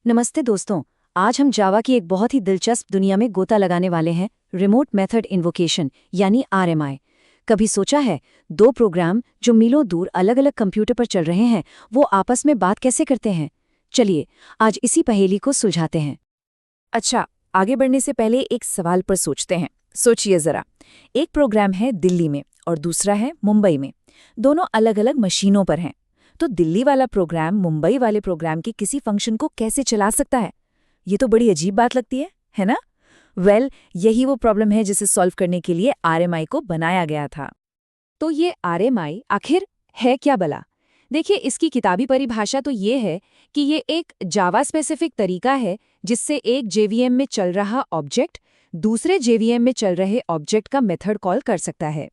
नमस्ते दोस्तों। आज हम जावा की एक बहुत ही दिलचस्प दुनिया में गोता लगाने वाले हैं, रिमोट मेथड इन्वोकेशन यानी आरएमआई। कभी सोचा है, दो प्रोग्राम जो मीलों दूर अलग अलग कंप्यूटर पर चल रहे हैं, वो आपस में बात कैसे करते हैं? चलिए आज इसी पहेली को सुलझाते हैं। अच्छा, आगे बढ़ने से पहले एक सवाल पर सोचते हैं। सोचिए जरा, एक प्रोग्राम है दिल्ली में और दूसरा है मुंबई में। दोनों अलग अलग मशीनों पर हैं। तो दिल्ली वाला प्रोग्राम मुंबई वाले प्रोग्राम के किसी फंक्शन को कैसे चला सकता है? ये तो बड़ी अजीब बात लगती है ना? यही वो प्रॉब्लम है जिसे सॉल्व करने के लिए आरएमआई को बनाया गया था। तो ये आरएमआई आखिर है क्या भला? देखिए, इसकी किताबी परिभाषा तो ये है कि ये एक जावा स्पेसिफिक तरीका है जिससे एक जेवीएम में चल रहा ऑब्जेक्ट दूसरे जेवीएम में चल रहे ऑब्जेक्ट का मेथड कॉल कर सकता है।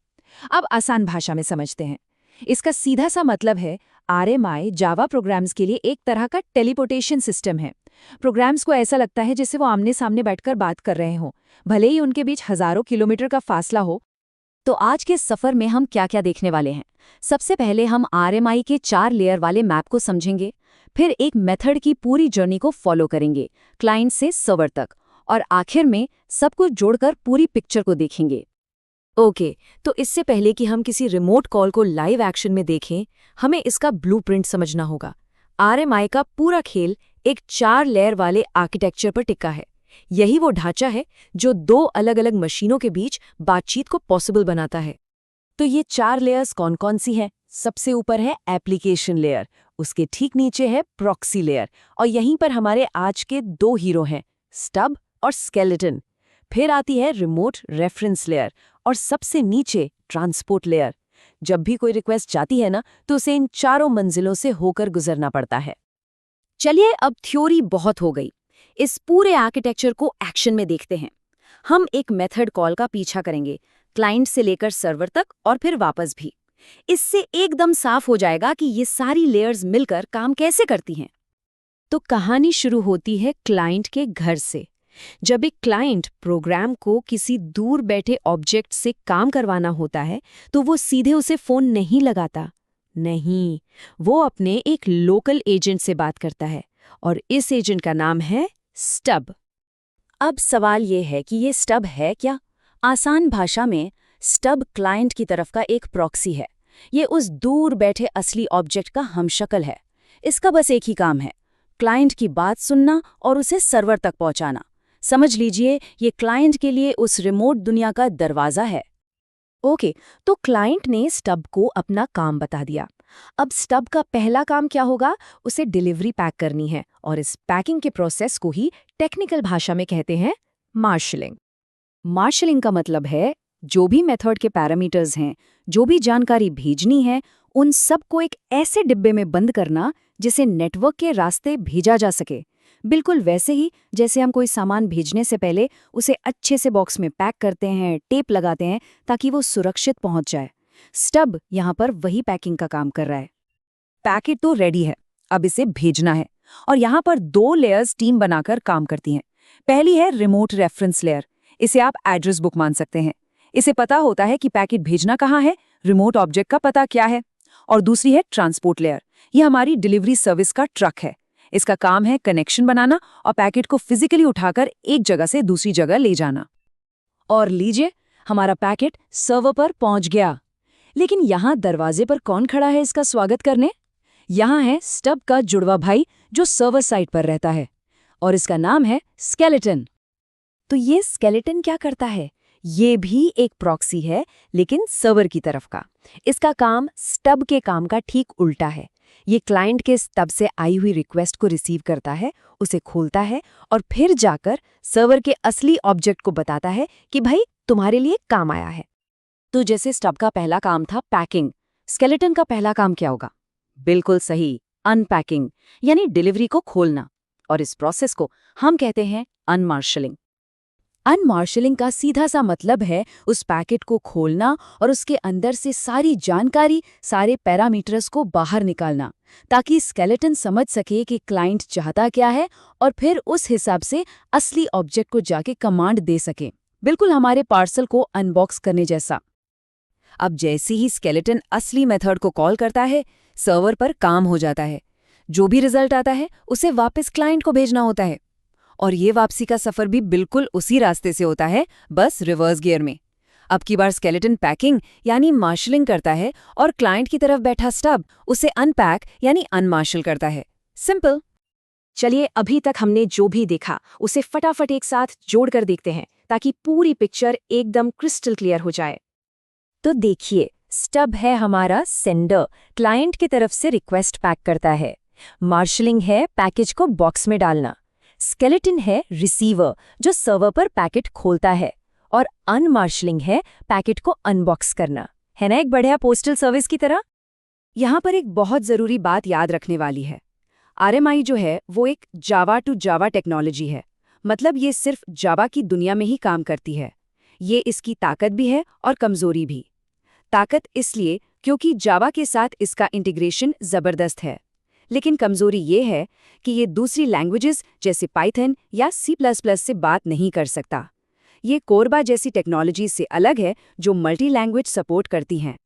अब आसान भाषा में समझते हैं। इसका सीधा सा मतलब है, आरएमआई जावा प्रोग्राम्स के लिए एक तरह का टेलीपोर्टेशन सिस्टम है। प्रोग्राम्स को ऐसा लगता है जैसे वो आमने सामने बैठकर बात कर रहे हों, भले ही उनके बीच हजारों किलोमीटर का फासला हो। तो आज के सफर में हम क्या क्या देखने वाले हैं? सबसे पहले हम आरएमआई के 4 लेयर वाले मैप को समझेंगे, फिर एक मेथड की पूरी जर्नी को फॉलो करेंगे, क्लाइंट से सर्वर तक, और आखिर में सब कुछ जोड़कर पूरी पिक्चर को देखेंगे। ओके, तो इससे पहले कि हम किसी रिमोट कॉल को लाइव एक्शन में देखें, हमें इसका ब्लूप्रिंट समझना होगा। आरएमआई का पूरा खेल एक 4 लेयर वाले आर्किटेक्चर पर टिका है। यही वो ढांचा है जो दो अलग अलग मशीनों के बीच बातचीत को पॉसिबल बनाता है। तो ये 4 लेयर्स कौन कौन सी हैं? सबसे ऊपर है एप्लीकेशन लेयर, उसके ठीक नीचे है प्रॉक्सी लेयर, और यहीं पर हमारे आज के 2 हीरो हैं, स्टब और स्केलेटन। फिर आती है रिमोट रेफरेंस लेयर और सबसे नीचे ट्रांसपोर्ट लेयर। जब भी कोई रिक्वेस्ट जाती है ना, तो उसे इन चारों मंजिलों से होकर गुजरना पड़ता है। चलिए, अब थ्योरी बहुत हो गई। इस पूरे आर्किटेक्चर को एक्शन में देखते हैं। हम एक मेथड कॉल का पीछा करेंगे, क्लाइंट से लेकर सर्वर तक और फिर वापस भी। इससे एकदम साफ हो जाएगा कि ये सारी लेयर्स मिलकर काम कैसे करती हैं। तो कहानी शुरू होती है क्लाइंट के घर से। जब एक क्लाइंट प्रोग्राम को किसी दूर बैठे ऑब्जेक्ट से काम करवाना होता है, तो वो सीधे उसे फोन नहीं लगाता। नहीं, वो अपने एक लोकल एजेंट से बात करता है, और इस एजेंट का नाम है स्टब। अब सवाल ये है कि ये स्टब है क्या? आसान भाषा में स्टब क्लाइंट की तरफ का एक प्रॉक्सी है। ये उस दूर बैठे असली ऑब्जेक्ट का हमशक्ल है। इसका बस एक ही काम है, क्लाइंट की बात सुनना और उसे सर्वर तक पहुंचाना। समझ लीजिए, ये क्लाइंट के लिए उस रिमोट दुनिया का दरवाजा है। ओके, तो क्लाइंट ने स्टब को अपना काम बता दिया। अब स्टब का पहला काम क्या होगा? उसे डिलीवरी पैक करनी है, और इस पैकिंग के प्रोसेस को ही टेक्निकल भाषा में कहते हैं मार्शलिंग। मार्शलिंग का मतलब है, जो भी मेथड के पैरामीटर्स हैं, जो भी जानकारी भेजनी है, उन सब को एक ऐसे डिब्बे में बंद करना जिसे नेटवर्क के रास्ते भेजा जा सके। बिल्कुल वैसे ही जैसे हम कोई सामान भेजने से पहले उसे अच्छे से बॉक्स में पैक करते हैं, टेप लगाते हैं, ताकि वो सुरक्षित पहुंच जाए। स्टब यहाँ पर वही पैकिंग का काम कर रहा है। पैकेट तो रेडी है, अब इसे भेजना है, और यहाँ पर 2 लेयर्स टीम बनाकर काम करती हैं। पहली है रिमोट रेफरेंस लेयर। इसे आप एड्रेस बुक मान सकते हैं। इसे पता होता है कि पैकेट भेजना कहाँ है, रिमोट ऑब्जेक्ट का पता क्या है। और दूसरी है ट्रांसपोर्ट लेयर। यह हमारी डिलीवरी सर्विस का ट्रक है। इसका काम है कनेक्शन बनाना और पैकेट को फिजिकली उठाकर एक जगह से दूसरी जगह ले जाना। और लीजिए, हमारा पैकेट सर्वर पर पहुंच गया। लेकिन यहाँ दरवाजे पर कौन खड़ा है इसका स्वागत करने? यहाँ है स्टब का जुड़वा भाई, जो सर्वर साइट पर रहता है, और इसका नाम है स्केलेटन। तो ये स्केलेटन क्या करता है? ये भी एक प्रॉक्सी है, लेकिन सर्वर की तरफ का। इसका काम स्टब के काम का ठीक उल्टा है। ये क्लाइंट के स्टब से आई हुई रिक्वेस्ट को रिसीव करता है, उसे खोलता है, और फिर जाकर सर्वर के असली ऑब्जेक्ट को बताता है कि भाई तुम्हारे लिए काम आया है। तो जैसे स्टब का पहला काम था पैकिंग, स्केलेटन का पहला काम क्या होगा? बिल्कुल सही, अनपैकिंग, यानी डिलीवरी को खोलना। और इस प्रोसेस को हम कहते हैं अनमार्शलिंग। अनमार्शलिंग का सीधा सा मतलब है उस पैकेट को खोलना और उसके अंदर से सारी जानकारी, सारे पैरामीटर्स को बाहर निकालना, ताकि स्केलेटन समझ सके कि क्लाइंट चाहता क्या है और फिर उस हिसाब से असली ऑब्जेक्ट को जाके कमांड दे सके। बिल्कुल हमारे पार्सल को अनबॉक्स करने जैसा। अब जैसे ही स्केलेटन असली मेथड को कॉल करता है, सर्वर पर काम हो जाता है। जो भी रिजल्ट आता है उसे वापस क्लाइंट को भेजना होता है। और ये वापसी का सफर भी बिल्कुल उसी रास्ते से होता है, बस रिवर्स गियर में। अब की बार स्केलेटन पैकिंग यानी मार्शलिंग करता है और क्लाइंट की तरफ बैठा स्टब उसे अनपैक यानी अनमार्शल करता है। सिंपल। चलिए अभी तक हमने जो भी देखा उसे फटाफट एक साथ जोड़कर देखते हैं ताकि पूरी पिक्चर एकदम क्रिस्टल क्लियर हो जाए। तो देखिए, स्टब है हमारा सेंडर, क्लाइंट की तरफ से रिक्वेस्ट पैक करता है। मार्शलिंग है पैकेज को बॉक्स में डालना। स्केलेटन है रिसीवर जो सर्वर पर पैकेट खोलता है। और अनमार्शलिंग है पैकेट को अनबॉक्स करना। है ना एक बढ़िया पोस्टल सर्विस की तरह। यहाँ पर एक बहुत ज़रूरी बात याद रखने वाली है। RMI जो है वो एक जावा टू जावा टेक्नोलॉजी है, मतलब ये सिर्फ जावा की दुनिया में ही काम करती है। ये इसकी ताकत भी है और कमज़ोरी भी। ताकत इसलिए क्योंकि जावा के साथ इसका इंटीग्रेशन ज़बरदस्त है, लेकिन कमज़ोरी ये है कि ये दूसरी लैंग्वेजेस जैसे पाइथन या C++ से बात नहीं कर सकता। ये कोरबा जैसी टेक्नोलॉजी से अलग है जो मल्टी लैंग्वेज सपोर्ट करती हैं।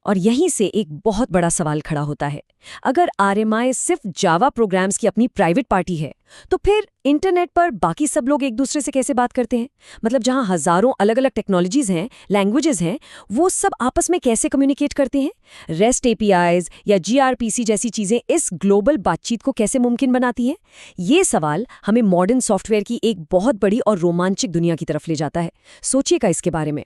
और यहीं से एक बहुत बड़ा सवाल खड़ा होता है, अगर RMI सिर्फ जावा प्रोग्राम्स की अपनी प्राइवेट पार्टी है, तो फिर इंटरनेट पर बाकी सब लोग एक दूसरे से कैसे बात करते हैं? मतलब जहां हजारों अलग अलग टेक्नोलॉजीज हैं, लैंग्वेजेस हैं, वो सब आपस में कैसे कम्युनिकेट करते हैं? रेस्ट APIs या gRPC जैसी चीजें इस ग्लोबल बातचीत को कैसे मुमकिन बनाती हैं? ये सवाल हमें मॉडर्न सॉफ्टवेयर की एक बहुत बड़ी और रोमांचक दुनिया की तरफ ले जाता है। सोचिएगा इसके बारे में।